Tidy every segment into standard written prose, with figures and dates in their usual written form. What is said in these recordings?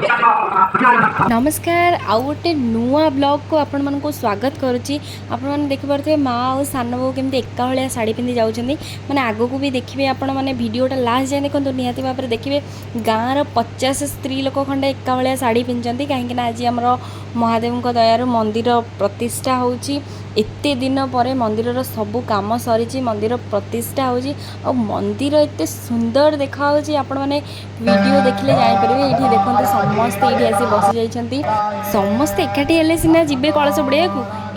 नमस्कार आउ गोटे नुआ ब्लॉग को आपण मन को स्वागत करुच्ची। आपण मैंने देखिपे माँ और सान बो केमती एका भाया शाढ़ी पिंधि जाऊँच मैंने आग को भी देखिए आपण मैंने भिडटा लास्ट जाए देखो निहाती भाव में देखिए गाँव 50 स्त्री लोक खंडे एका भाया शाढ़ी पिंधि कहीं आज आम महादेव दयार मंदिर प्रतिष्ठा होची। एते दिन पर मंदिर सबू कम सरी मंदिर प्रतिष्ठा होची और मंदिर एते सुंदर देखा आपण मैंने वीडियो देखिले जापर ये देखते समस्ते ये आसी बसी जाइछंती समस्ते एकाठी हेले सिना जिबे कलश बुड़िया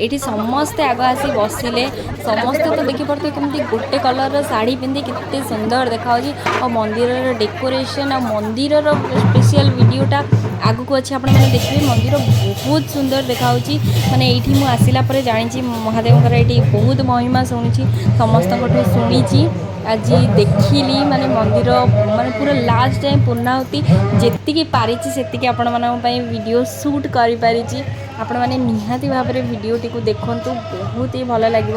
ये समस्ते आग आसी बसिले समस्ते तो देखी पड़ते केमती गोटे कलर साड़ी पिंधि केते सुंदर देखा और मंदिर डेकोरेशन और मंदिर स्पेशल वीडियोटा आगु को अच्छे आपने देखिए मंदिर बहुत सुंदर देखा माने ये मुझे आसला जानी महादेव ये बहुत महिमा शुणी समस्त शुणी आज देखिली माने मंदिर माने पूरा लास्ट टाइम पूर्णाहुति जी पारी से आपण मानी वीडियो शूट कर पारी आपण मैंने निहाती भाव में वीडियोटी को देखूँ बहुत ही भल लगे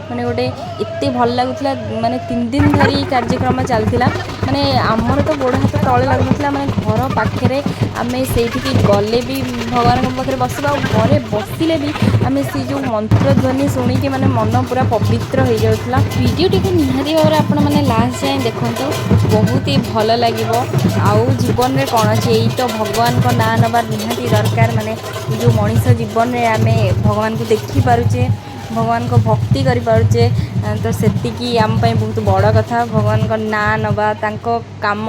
माने गोटे एत भल लगुला माने 3 दिन धरी कार्यक्रम चलता माने आमर तो गोड़ हाथ तले लगुला माने घर पाखे आम से गले भी भगवान पाखे बसवा घरे बसिले भी आम से जो मंत्र ध्वनि शुणिकी माने मन पूरा पवित्र हो जाऊला। वीडियोटी को निहाती भाव में आपण मैंने लास्ट जाए देखूँ बहुत ही भल लगे आउ जीवन में कौन अच्छे यही तो भगवान को ना नबार निहाती दरकार माने जो मनीष जीवन में आम भगवान को देखी पारुचे भगवान को भक्ति करि पारुचे तो सेतिकी आम पई बहुत बड़ कथा भगवान को ना नबा तांको काम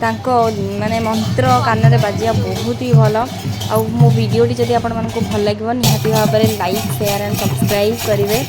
तांको माने मंत्र कान रे बाजिया बहुत ही भल आ मो वीडियोटी जदि आपण मानको भल लागिवो निहाती भाव में लाइक शेयर एंड सब्सक्राइब करिवे।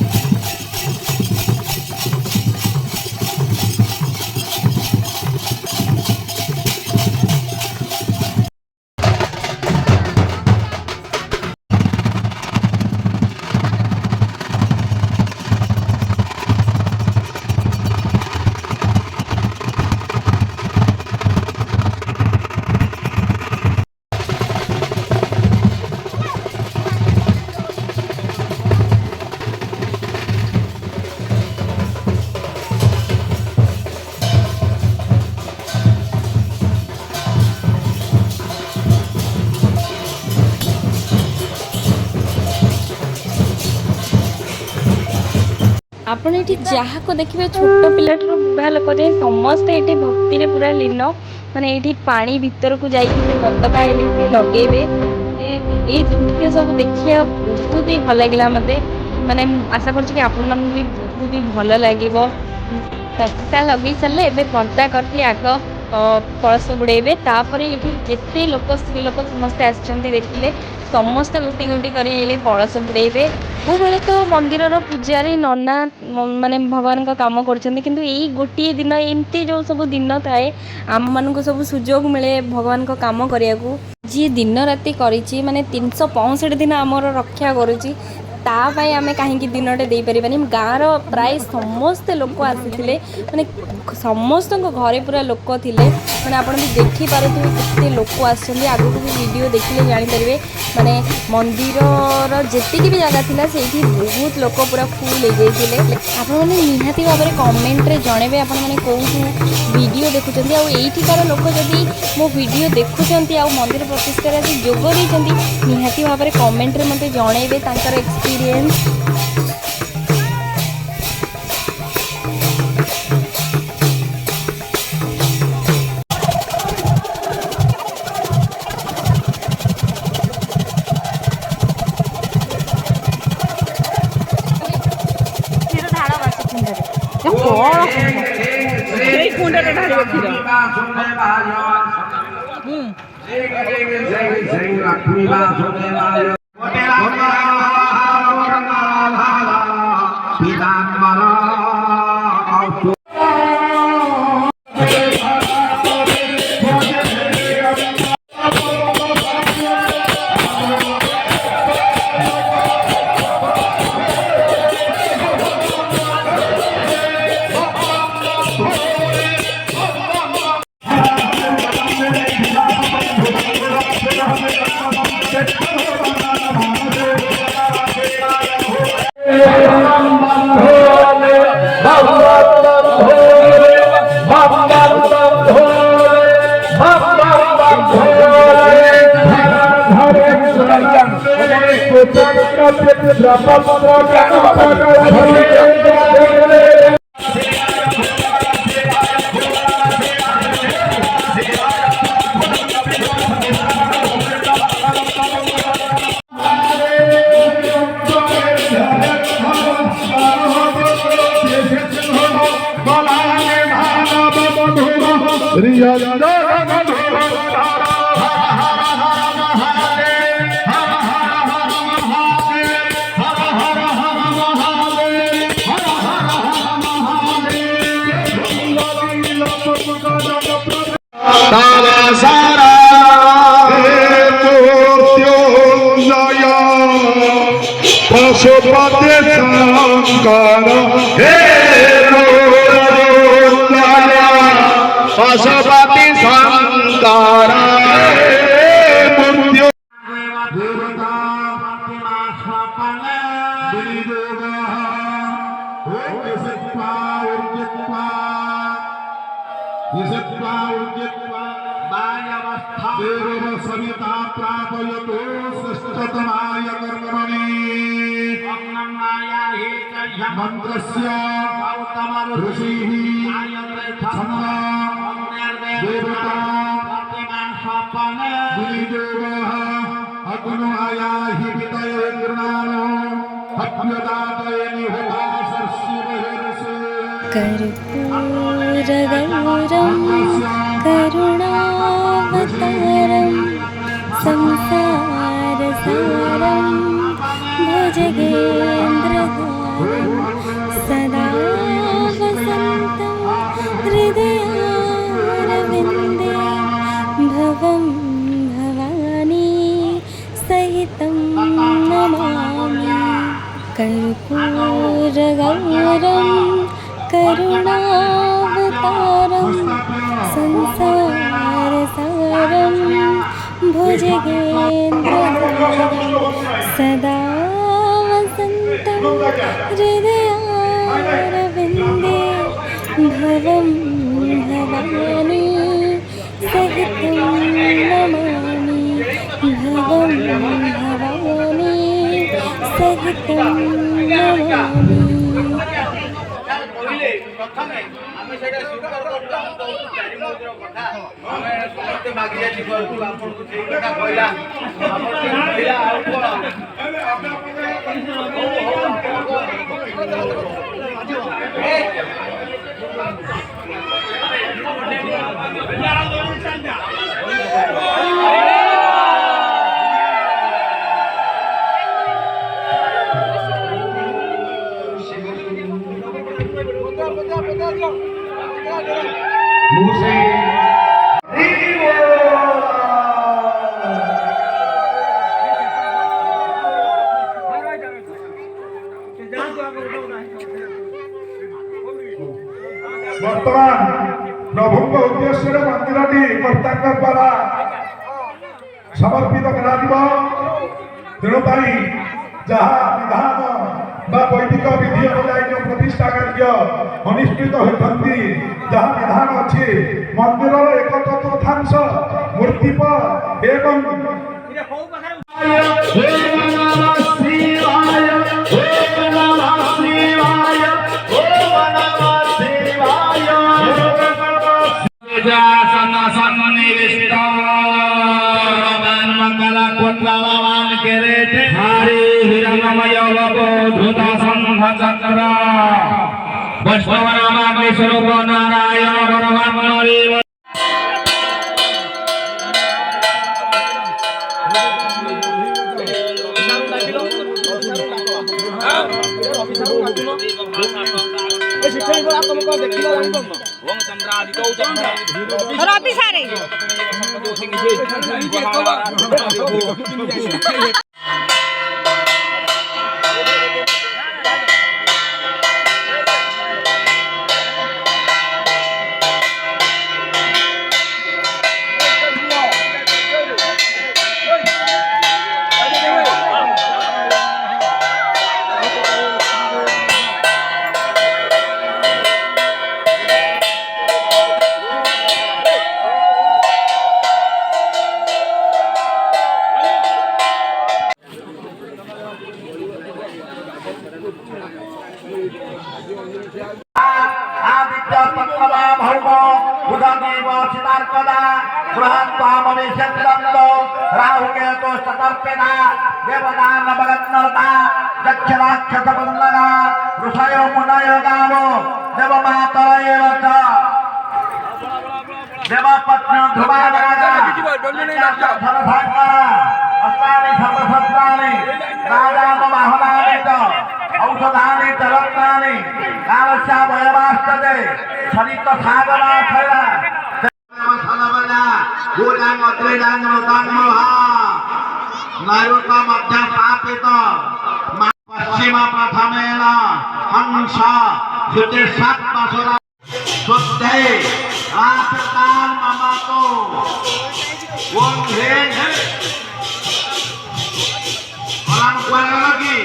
आपण ये जहाँ को देखिए छोट पिलाटर बुढ़ा लोक जाए समस्ते ये भक्ति रे पूरा लीन माने ये पानी भीतर को जाइए पताका लगे ये सब देखिए बहुत ही भल लगे मत माने आशा कर आपण मन भी बहुत ही भल लगे पताका लगे सारे एवं पंता करके आग कलश बुड़ेबे तापर ये लोक स्त्री लोक समस्ते आसछन्ती देखिले समस्त लुटी गुटी कर कलश बुड़ेबे वो बेले तो मंदिर पूजारी नना माने भगवान का काम कर गोटे दिन एमती जो सब दिन थाए आम मान सब सुजोग मिले भगवान का काम करने को जी दिन राति करी माने 365 दिन आमर रक्षा करुच्ची तापाई आम कहीं दिनटे दे पारानी गाँव प्राय समस्ते लोक आसी माने समस्त घरे पूरा लोक थे मैंने आप देखिपे कितने लोक आगू को भी वीडियो देखिले जानीपर माने मंदिर जी भी जगह थी से बहुत लोक पूरा फुल हो जाते आपने निहाती भाव में कमेंट रे जनइबे आपने कौन वीडियो देखुं आईठिकार लोक जदि मो वीडियो देखुं आ मंदिर प्रतिष्ठा जोग देती निहाती भाव में कमेंट रे मते जनइबे तांकर एक्सपीरियंस। पशुपति शंकर हे पशुपति शंकर मृत्यु देवता सविता प्रापयतो श्रेष्ठतमाय कर्मणि मंत्रस्य ऋषिः देवता गिरिदेवः अग्नो आयाहि पितये गृणानो हव्यदातये निहुतासर्षिवहेरसे कर्पूरगौरं करुणावतारं संसारसारं भुजगेन्द्रहारं सदा वसन्तं हृदयारविन्दे भवं भवानी सहितं नमामि कर्पूरगौरं करुणावतारं संसारसारं भुजगेन्द्रहारं सदा वसन्तं हृदयारविन्दे भवं भवानी सहितं नमामि भवं भवानी सहितं नमामि। प्रथमे आम से स्वीकार करते मागे कथा कहला वर्तमान प्रभु उद्देश्य मंदिरटी कर्ता द्वारा समर्पित कर तेणु जहाँ विधान वैदिक विधि अनुजाई जो प्रतिष्ठा कार्य अनुष्ठित होती जहाँ विधान अच्छे मंदिर एक चतुर्थांश मूर्ति पर एवं स्वरूप नारायण भगवान रवि सारे आदित्य तत्त्वा भौम बुधदेव सितार्कदा बृहत्वामविषद्दन्तो राहुकेतो सतर्पिता देवता नवरत्नरता दक्षराक्षसवन्दना ऋषयो मुनयो गावो देवमातरयेव च देवपत्न्यो ध्रुवादागा अस्तानि सर्वसत्राणि राजानवाहनानि च औषधानि च रत्नानि कालस्य वयवास्तते सरित सागराथया सलबला गोदांग त्रिदांग मृतांग महा नैऋत मध्य स्थापित पश्चिम प्रथमेन हंस श्रुति सात्मसुरा शुद्धे रात्रकाल ममातो ओम ह्रीं फलान कुआला लगी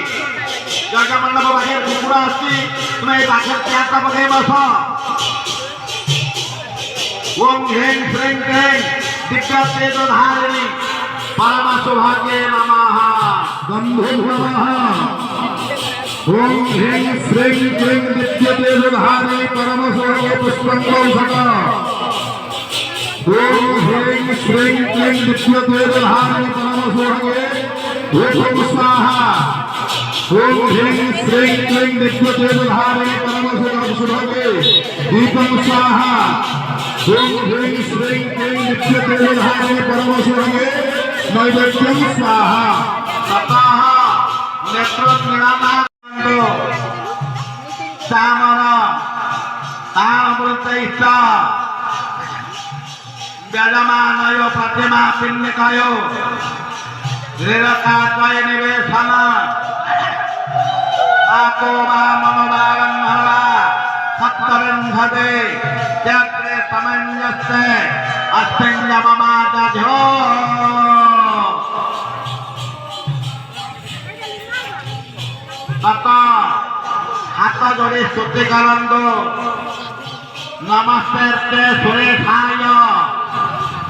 जगह मंडप बाहेर कुकुरा असती तुम्ही बाहेर त्याचा बघे बस ओम ह्रीं श्रीं क्लीं दिग्गजतेजोधारिणी परम सौभाग्ये नमः गंधे नमः ओम ह्रीं श्रीं क्लीं दिव्यतेजोधारिणी परमसौभाग्ये पुष्पंगौषधा ओम ह्रीं श्रीं क्लीं दिव्यतेजोधारिणी परमसौभाग्ये ओम स्वाहा ओम ह्रीं श्रीं क्लीं दिव्यतेजोधारिणी परमसौभाग्ये दीपं स्वाहा ओम ह्रीं श्रीं क्लीं दिव्यतेजोधारिणी परमसौभाग्ये नैवेद्यं स्वाहा ततः नेत्रज्ञानानन्दो चामर तामृतैश्च व्यजमानयो प्रतिमा पिण्डिकयो ऋरकात्वय निवेशन आको वा मनोभागं हवा सप्तविंशते चक्रे समञ्जस्ते अस्मिन्यममादध्यो तत हाथ जोड़ी स्तुति करंदो नमस्ते सुरेशाय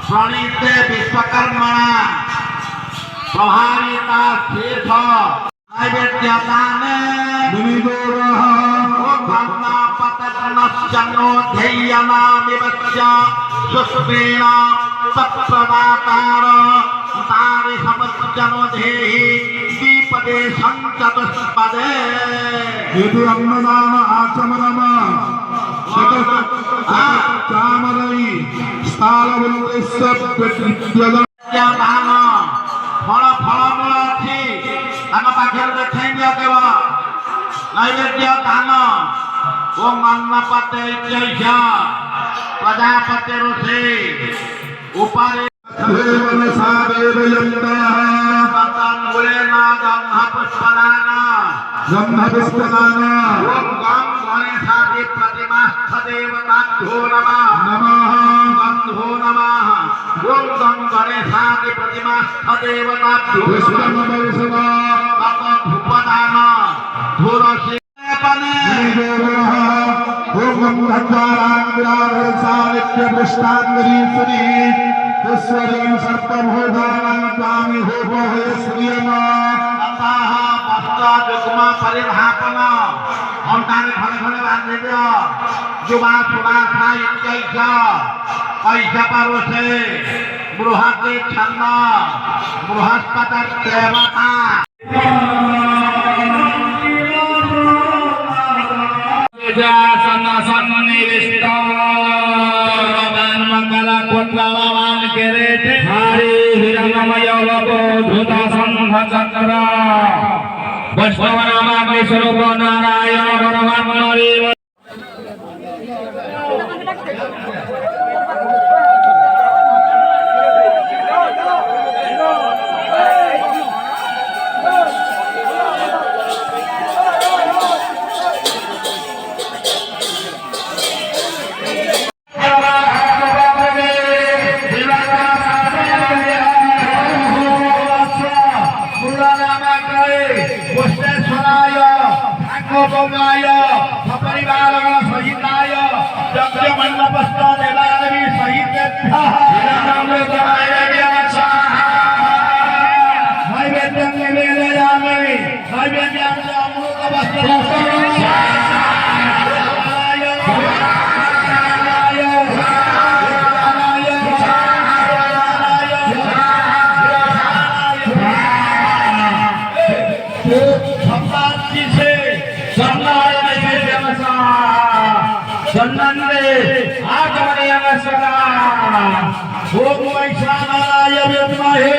प्रणीते विश्वकर्मणा प्रभाविता तीर्थ नैवेद्य दाने मुनिदोरः भग्ना पतनश्चनो ध्येयनामिवच्च सुस्त्रेण तत्प्रदातार तारि समज्जनो धेहि द्विपदे संचतुष्पदे यदि अन्नदान आचमनम चामरई स्थालवल्लेश्व दान फल फलमूल अच्छी तान पाखे देखेंगे केवल नैवेद्य दान ओम अन्नपते प्रजापति ऋषि उपरि ब्रह्मपुष्पदान ओम गं गणेशादि प्रतिमास्थ देवताभ्यो नमः गंधो नमः ओम गं गणेशादि प्रतिमास्थ देवताभ्यो नमः तत धूपदान धूरसि विश्वरीं सर्वभूतानां होभोहे श्रियमा ततः वस्त्र जुग्म परिधापन अंतानि खने खने बांधि दियो जुबा सुबा खाई इत्यैष ऐष परुषे बृहति छन्न बृहस्पति देवता सन्न सन्निविष्ट मंगला कुंडलवान केरे हरि हिरण्यमय लोको धृत संघ चक्र वैष्णवनामाग्नि स्वरूप नारायण परमात्मने सपरिवार आगमनीयं सदा ओम वैश्वानराय विद्महे